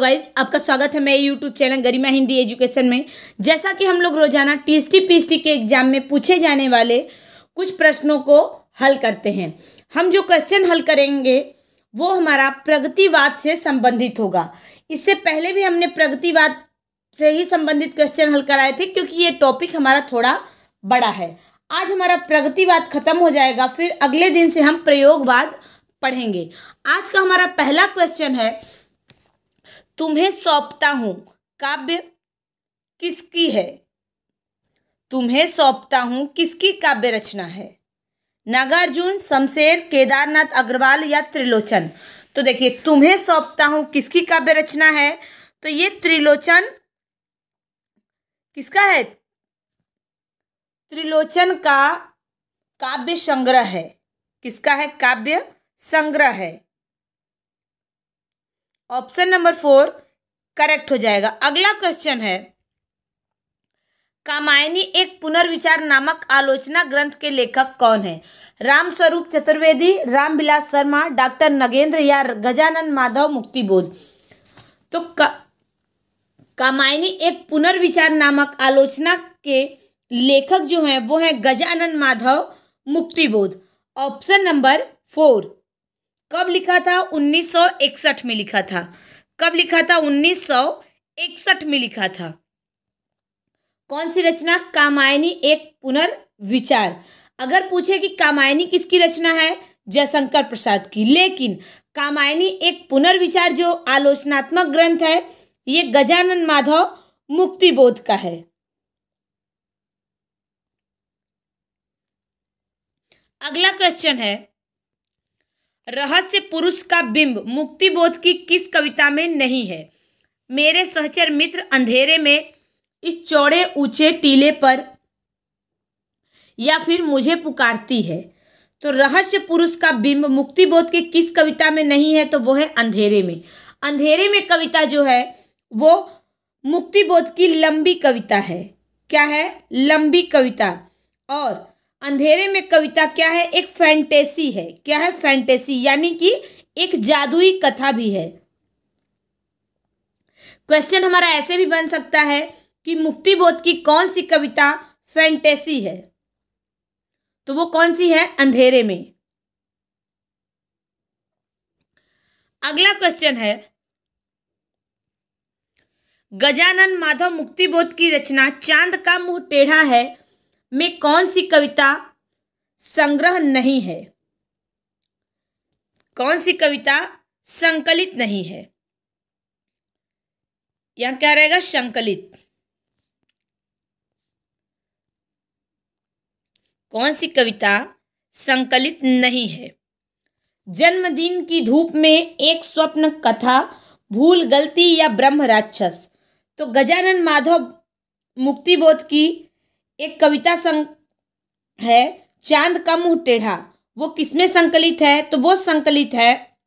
Guys, आपका स्वागत है मेरे यूट्यूब चैनल गरिमा हिंदी एजुकेशन में। जैसा कि हम लोग रोजाना टीएसटी पीएचटी के एग्जाम में पूछे जाने वाले कुछ प्रश्नों को हल करते हैं। हम जो क्वेश्चन हल करेंगे वो हमारा प्रगतिवाद से संबंधित होगा। इससे पहले भी हमने प्रगतिवाद से ही संबंधित क्वेश्चन हल कराए थे, क्योंकि ये टॉपिक हमारा थोड़ा बड़ा है। आज हमारा प्रगतिवाद खत्म हो जाएगा, फिर अगले दिन से हम प्रयोगवाद पढ़ेंगे। आज का हमारा पहला क्वेश्चन है, तुम्हें सौंपता हूं काव्य किसकी है? तुम्हें सौंपता हूं किसकी काव्य रचना है? नागार्जुन, शमशेर, केदारनाथ अग्रवाल या त्रिलोचन? तो देखिए, तुम्हें सौंपता हूं किसकी काव्य रचना है? तो ये त्रिलोचन किसका है? त्रिलोचन का काव्य संग्रह है। किसका है? काव्य संग्रह है। ऑप्शन नंबर 4 करेक्ट हो जाएगा। अगला क्वेश्चन है, कामायनी एक पुनर्विचार नामक आलोचना ग्रंथ के लेखक कौन है? रामस्वरूप चतुर्वेदी, रामविलास शर्मा, डॉक्टर नगेंद्र या गजानन माधव मुक्तिबोध? तो कामायनी एक पुनर्विचार नामक आलोचना के लेखक जो हैं वो है गजानन माधव मुक्तिबोध। ऑप्शन नंबर 4 कब लिखा था? 1961 में लिखा था। कब लिखा था? 1961 में लिखा था। कौन सी रचना? कामायनी एक पुनर्विचार। अगर पूछे कि कामायनी किसकी रचना है? जयशंकर प्रसाद की। लेकिन कामायनी एक पुनर्विचार जो आलोचनात्मक ग्रंथ है ये गजानन माधव मुक्तिबोध का है। अगला क्वेश्चन है, रहस्य पुरुष का बिंब मुक्तिबोध की किस कविता में नहीं है? मेरे सहचर मित्र, अंधेरे में, इस चौड़े ऊंचे टीले पर, या फिर मुझे पुकारती है? तो रहस्य पुरुष का बिंब मुक्तिबोध के किस कविता में नहीं है? तो वो है अंधेरे में। अंधेरे में कविता जो है वो मुक्तिबोध की लंबी कविता है। क्या है? लंबी कविता। और अंधेरे में कविता क्या है? एक फैंटेसी है। क्या है? फैंटेसी, यानी कि एक जादुई कथा भी है। क्वेश्चन हमारा ऐसे भी बन सकता है कि मुक्तिबोध की कौन सी कविता फैंटेसी है? तो वो कौन सी है? अंधेरे में। अगला क्वेश्चन है, गजानन माधव मुक्तिबोध की रचना चांद का मुंह टेढ़ा है में कौन सी कविता संग्रह नहीं है? कौन सी कविता संकलित नहीं है? यहां क्या रहेगा? संकलित। कौन सी कविता संकलित नहीं है? जन्मदिन की धूप में, एक स्वप्न कथा, भूल गलती या ब्रह्म राक्षस? तो गजानन माधव मुक्तिबोध की एक कविता है चांद का मुंह टेढ़ा। वो किसमें संकलित है? तो वो संकलित है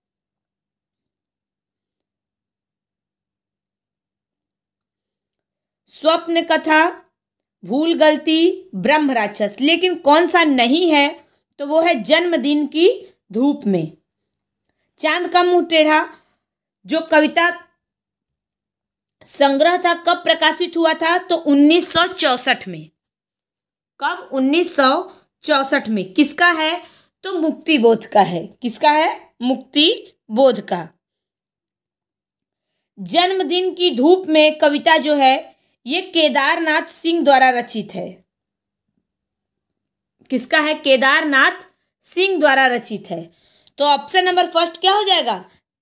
स्वप्न कथा, भूल गलती, ब्रह्म राक्षस। लेकिन कौन सा नहीं है? तो वो है जन्मदिन की धूप में। चांद का मुंह टेढ़ा जो कविता संग्रह था कब प्रकाशित हुआ था? तो 1964 में। कब? 1964 में। किसका है? तो मुक्तिबोध का है। किसका है? मुक्तिबोध का। जन्मदिन की धूप में कविता जो है ये केदारनाथ सिंह द्वारा रचित है। किसका है? केदारनाथ सिंह द्वारा रचित है। तो ऑप्शन नंबर फर्स्ट क्या हो जाएगा?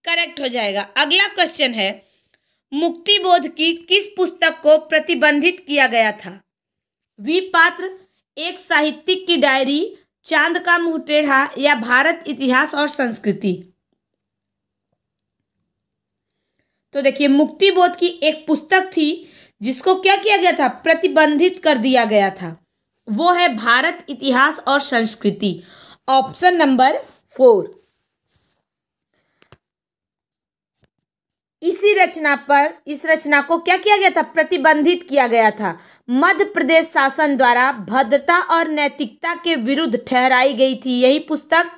करेक्ट हो जाएगा। अगला क्वेश्चन है, मुक्तिबोध की किस पुस्तक को प्रतिबंधित किया गया था? वी पात्र, एक साहित्यिक की डायरी, चांद का मुंह टेढ़ा या भारत इतिहास और संस्कृति? तो देखिए, मुक्तिबोध की एक पुस्तक थी जिसको क्या किया गया था? प्रतिबंधित कर दिया गया था। वो है भारत इतिहास और संस्कृति। Option number 4। इस रचना को क्या किया गया था? प्रतिबंधित किया गया था। मध्य प्रदेश शासन द्वारा भद्रता और नैतिकता के विरुद्ध ठहराई गई थी यही पुस्तक,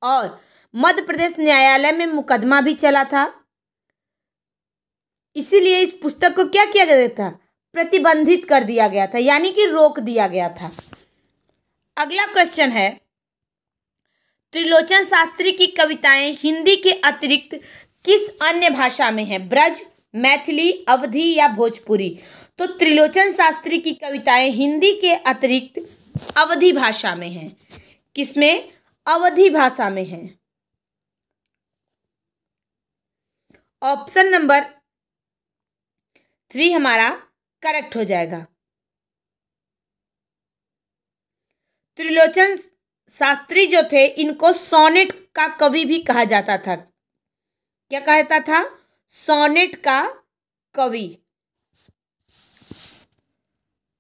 और मध्य प्रदेश न्यायालय में मुकदमा भी चला था। इसीलिए इस पुस्तक को क्या किया गया था, प्रतिबंधित कर दिया गया था, यानी कि रोक दिया गया था। अगला क्वेश्चन है, त्रिलोचन शास्त्री की कविताएं हिंदी के अतिरिक्त किस अन्य भाषा में हैं? ब्रज, मैथिली, अवधी या भोजपुरी? तो त्रिलोचन शास्त्री की कविताएं हिंदी के अतिरिक्त अवधी भाषा में हैं। किसमें? अवधी भाषा में हैं। ऑप्शन नंबर 3 हमारा करेक्ट हो जाएगा। त्रिलोचन शास्त्री जो थे, इनको सोनेट का कवि भी कहा जाता था। क्या कहता था? सोनेट का कवि।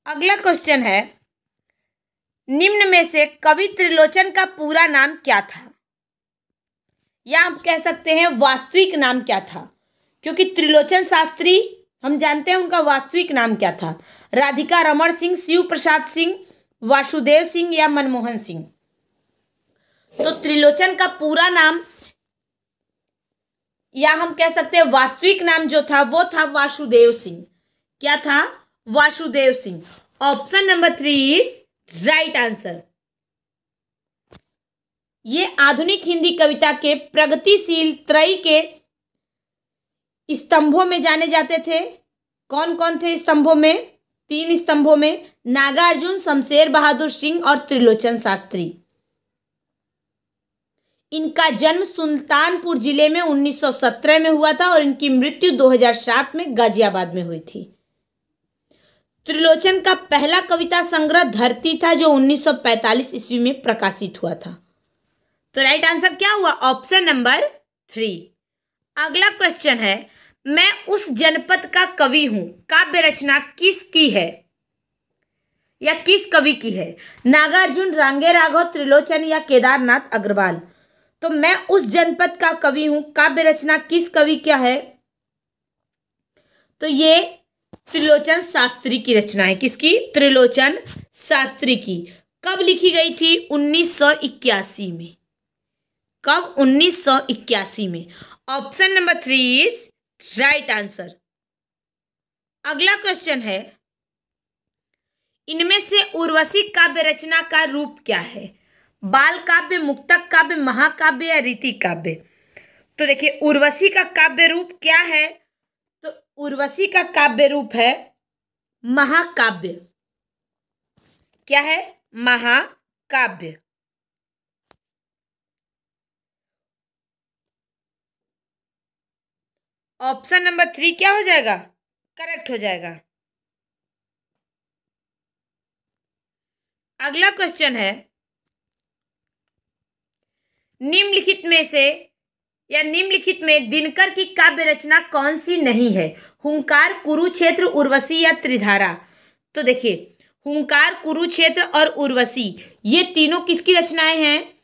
अगला क्वेश्चन है, निम्न में से कवि त्रिलोचन का पूरा नाम क्या था? या आप कह सकते हैं वास्तविक नाम क्या था, क्योंकि त्रिलोचन शास्त्री हम जानते हैं उनका वास्तविक नाम क्या था। राधिका रमण सिंह, शिव प्रसाद सिंह, वासुदेव सिंह या मनमोहन सिंह? तो त्रिलोचन का पूरा नाम या हम कह सकते हैं वास्तविक नाम जो था वो था वासुदेव सिंह। क्या था? Vasudev Singh. Option number 3 is right answer. ये आधुनिक हिंदी कविता के प्रगतिशील त्रयी के स्तंभों में जाने जाते थे। कौन कौन थे स्तंभों में? 3 स्तंभों में नागार्जुन, शमशेर बहादुर सिंह और त्रिलोचन शास्त्री। इनका जन्म सुल्तानपुर जिले में 1917 में हुआ था और इनकी मृत्यु 2007 में गाजियाबाद में हुई थी। त्रिलोचन का पहला कविता संग्रह धरती था जो 1945 ईस्वी में प्रकाशित हुआ था। तो राइट आंसर क्या हुआ? Option number 3। अगला क्वेश्चन है, मैं उस जनपद का कवि हूं, काव्य रचना किसकी है या किस कवि की है? नागार्जुन, रांगे राघव, त्रिलोचन या केदारनाथ अग्रवाल? तो मैं उस जनपद का कवि हूं, काव्य रचना किस कवि क्या है? तो ये त्रिलोचन शास्त्री की रचना है। किसकी? त्रिलोचन शास्त्री की। कब लिखी गई थी? 1981 में। कब? 1981 में। Option number 3 is right answer. अगला क्वेश्चन है, इनमें से उर्वशी काव्य रचना का रूप क्या है? बाल काव्य, मुक्तक काव्य, महाकाव्य या रीति काव्य? तो देखिए उर्वशी का काव्य रूप क्या है? तो उर्वशी का काव्य रूप है महाकाव्य। क्या है? महाकाव्य। ऑप्शन नंबर 3 क्या हो जाएगा? करेक्ट हो जाएगा। अगला क्वेश्चन है, निम्नलिखित में से या निम्नलिखित में दिनकर की काव्य रचना कौन सी नहीं है? हुंकार, कुरुक्षेत्र, उर्वशी या त्रिधारा? तो देखिए हुंकार, कुरुक्षेत्र और उर्वशी ये तीनों किसकी रचनाएं हैं?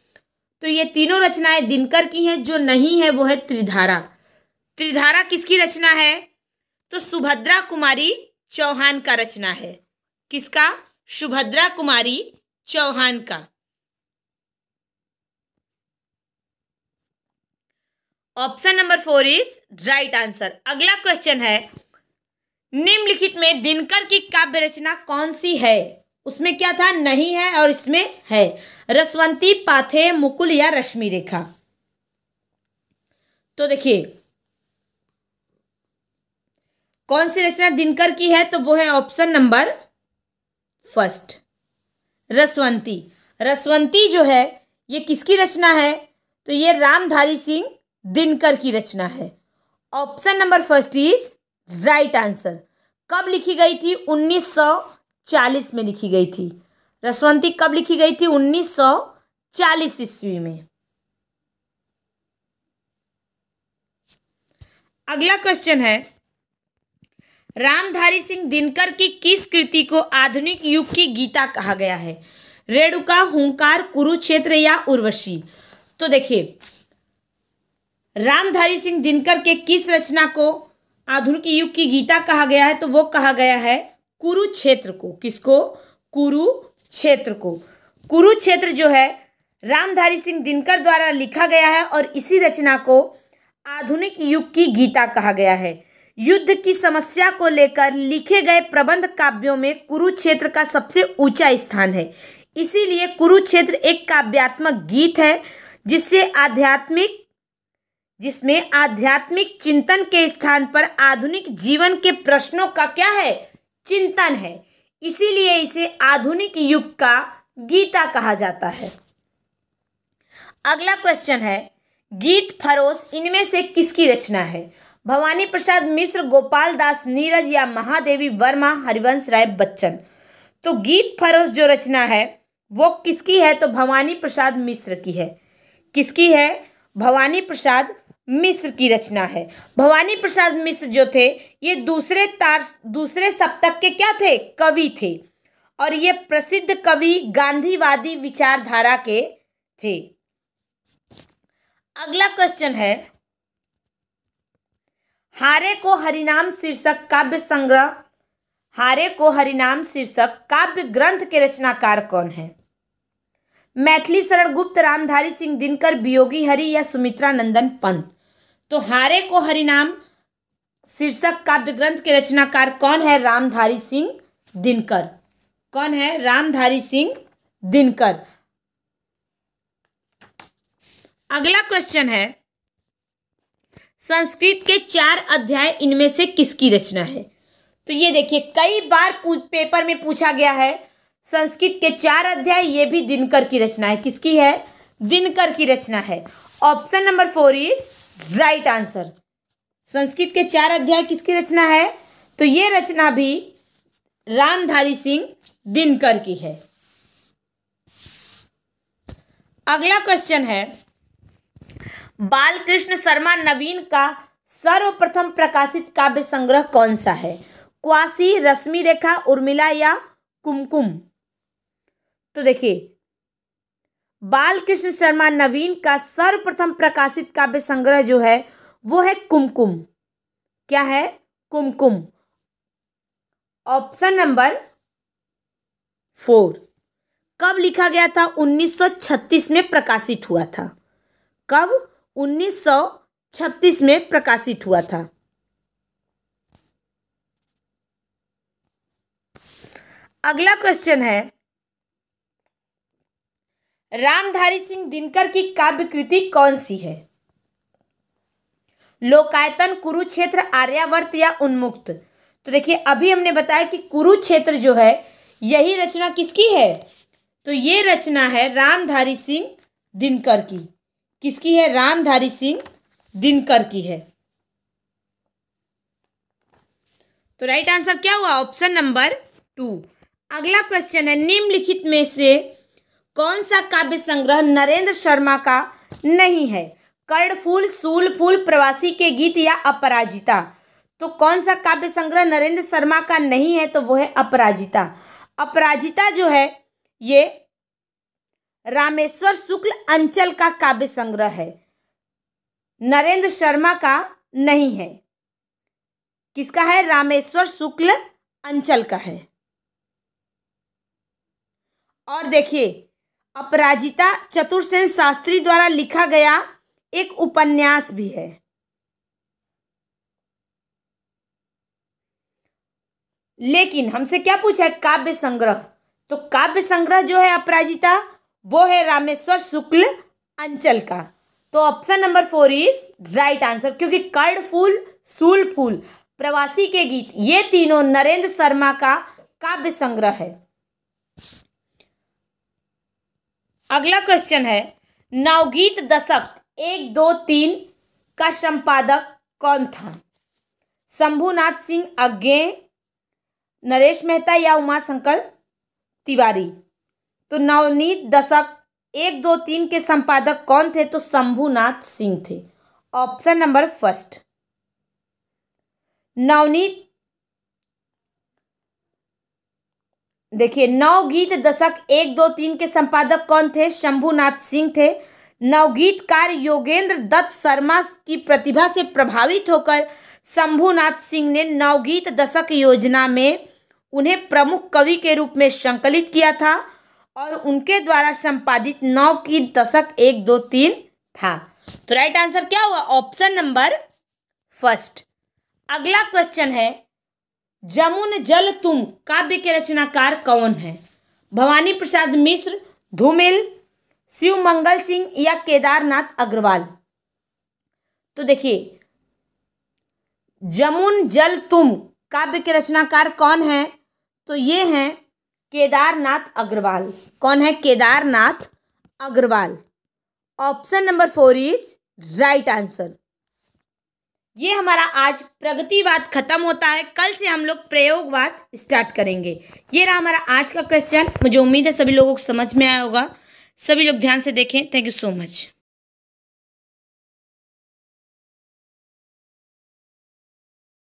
तो ये तीनों रचनाएं दिनकर की हैं। जो नहीं है वो है त्रिधारा। त्रिधारा किसकी रचना है? तो सुभद्रा कुमारी चौहान का रचना है। किसका? सुभद्रा कुमारी चौहान का। Option number 4 is right answer. अगला क्वेश्चन है, निम्नलिखित में दिनकर की काव्य रचना कौन सी है? उसमें क्या था? नहीं है और इसमें है। रसवंती, पाथेय, मुकुल या रश्मि रेखा? तो देखिए कौन सी रचना दिनकर की है? तो वो है ऑप्शन नंबर 1 रसवंती। रसवंती जो है ये किसकी रचना है? तो ये रामधारी सिंह दिनकर की रचना है। Option number 1 is right answer. कब लिखी गई थी? 1940 में लिखी गई थी। रसवंती कब लिखी गई थी? 1940 ईस्वी में। अगला क्वेश्चन है, रामधारी सिंह दिनकर की किस कृति को आधुनिक युग की गीता कहा गया है? रेणुका, हुंकार, कुरुक्षेत्र या उर्वशी? तो देखिए रामधारी सिंह दिनकर के किस रचना को आधुनिक युग की गीता कहा गया है? तो वो कहा गया है कुरुक्षेत्र को। किसको? कुरुक्षेत्र को। कुरुक्षेत्र जो है रामधारी सिंह दिनकर द्वारा लिखा गया है और इसी रचना को आधुनिक युग की गीता कहा गया है। युद्ध की समस्या को लेकर लिखे गए प्रबंध काव्यों में कुरुक्षेत्र का सबसे ऊंचा स्थान है। इसीलिए कुरुक्षेत्र एक काव्यात्मक गीत है जिसमें आध्यात्मिक चिंतन के स्थान पर आधुनिक जीवन के प्रश्नों का क्या है, चिंतन है। इसीलिए इसे आधुनिक युग का गीता कहा जाता है। अगला क्वेश्चन है, गीत फरोश इनमें से किसकी रचना है? भवानी प्रसाद मिश्र, गोपाल दास नीरज या महादेवी वर्मा, हरिवंश राय बच्चन। तो गीत फरोश जो रचना है वो किसकी है? तो भवानी प्रसाद मिश्र की है। किसकी है? भवानी प्रसाद मिश्र की रचना है। भवानी प्रसाद मिश्र जो थे ये दूसरे सप्तक के क्या थे? कवि थे। और ये प्रसिद्ध कवि गांधीवादी विचारधारा के थे। अगला क्वेश्चन है, हारे को हरिनाम शीर्षक काव्य ग्रंथ के रचनाकार कौन है? मैथिली शरण गुप्त, रामधारी सिंह दिनकर, वियोगी हरि या सुमित्रा नंदन पंत। तो हारे को हरिनाम शीर्षक काव्य ग्रंथ के रचनाकार कौन है? रामधारी सिंह दिनकर। कौन है? रामधारी सिंह दिनकर। अगला क्वेश्चन है, संस्कृत के 4 अध्याय इनमें से किसकी रचना है? तो ये देखिए कई बार पेपर में पूछा गया है। संस्कृत के 4 अध्याय ये भी दिनकर की रचना है। किसकी है? दिनकर की रचना है। Option number 4 is right answer. Sanskrit के 4 अध्याय किसकी रचना है? तो ये रचना भी रामधारी सिंह दिनकर की है। अगला क्वेश्चन है, बालकृष्ण शर्मा नवीन का सर्वप्रथम प्रकाशित काव्य संग्रह कौन सा है? क्वासी, रश्मि रेखा, उर्मिला या कुमकुम। तो देखिए बालकृष्ण शर्मा नवीन का सर्वप्रथम प्रकाशित काव्य संग्रह जो है वो है कुमकुम। क्या है? कुमकुम। Option number 4। कब लिखा गया था? 1936 में प्रकाशित हुआ था। कब? 1936 में प्रकाशित हुआ था। अगला क्वेश्चन है, रामधारी सिंह दिनकर की काव्य कृति कौन सी है? लोकायतन, कुरुक्षेत्र, आर्यावर्त या उन्मुक्त। तो देखिए अभी हमने बताया कि कुरुक्षेत्र जो है यही रचना किसकी है? तो ये रचना है रामधारी सिंह दिनकर की। किसकी है? रामधारी सिंह दिनकर की है। तो राइट आंसर क्या हुआ? Option number 2। अगला क्वेश्चन है, निम्नलिखित में से कौन सा काव्य संग्रह नरेंद्र शर्मा का नहीं है? कर्णफूल, सूलफूल, प्रवासी के गीत या अपराजिता। तो कौन सा काव्य संग्रह नरेंद्र शर्मा का नहीं है? तो वो है अपराजिता। अपराजिता जो है ये रामेश्वर शुक्ल अंचल का काव्य संग्रह है, नरेंद्र शर्मा का नहीं है। किसका है? रामेश्वर शुक्ल अंचल का है। और देखिए अपराजिता चतुरसेन शास्त्री द्वारा लिखा गया एक उपन्यास भी है। लेकिन हमसे क्या पूछा है? काव्य संग्रह। तो काव्य संग्रह जो है अपराजिता वो है रामेश्वर शुक्ल अंचल का। तो option number 4 is right answer, क्योंकि कर्णफूल, सूलफूल, प्रवासी के गीत ये तीनों नरेंद्र शर्मा का काव्य संग्रह है। अगला क्वेश्चन है, नवगीत दशक 1, 2, 3 का संपादक कौन था? शंभुनाथ सिंह अज्ञे, नरेश मेहता या उमाशंकर तिवारी। तो नवनीत दशक 1, 2, 3 के संपादक कौन थे? तो शंभुनाथ सिंह थे। Option number 1। नवनीत देखिए नवगीत दशक 1, 2, 3 के संपादक कौन थे? शंभुनाथ सिंह थे। नवगीतकार योगेंद्र दत्त शर्मा की प्रतिभा से प्रभावित होकर शंभुनाथ सिंह ने नवगीत दशक योजना में उन्हें प्रमुख कवि के रूप में संकलित किया था और उनके द्वारा संपादित नवगीत दशक 1, 2, 3 था। तो राइट आंसर क्या हुआ? Option number 1। अगला क्वेश्चन है, जमुन जल तुम काव्य के रचनाकार कौन है? भवानी प्रसाद मिश्र, धूमिल, शिव मंगल सिंह या केदारनाथ अग्रवाल? तो देखिए, जमुन जल तुम काव्य के रचनाकार कौन है? तो ये हैं केदारनाथ अग्रवाल। कौन है? Kedarnath Agrawal. Option number 4 is right answer. ये हमारा आज प्रगतिवाद खत्म होता है। कल से हम लोग प्रयोगवाद स्टार्ट करेंगे। ये रहा हमारा आज का क्वेश्चन। मुझे उम्मीद है सभी लोगों को समझ में आया होगा। सभी लोग ध्यान से देखें। Thank you so much.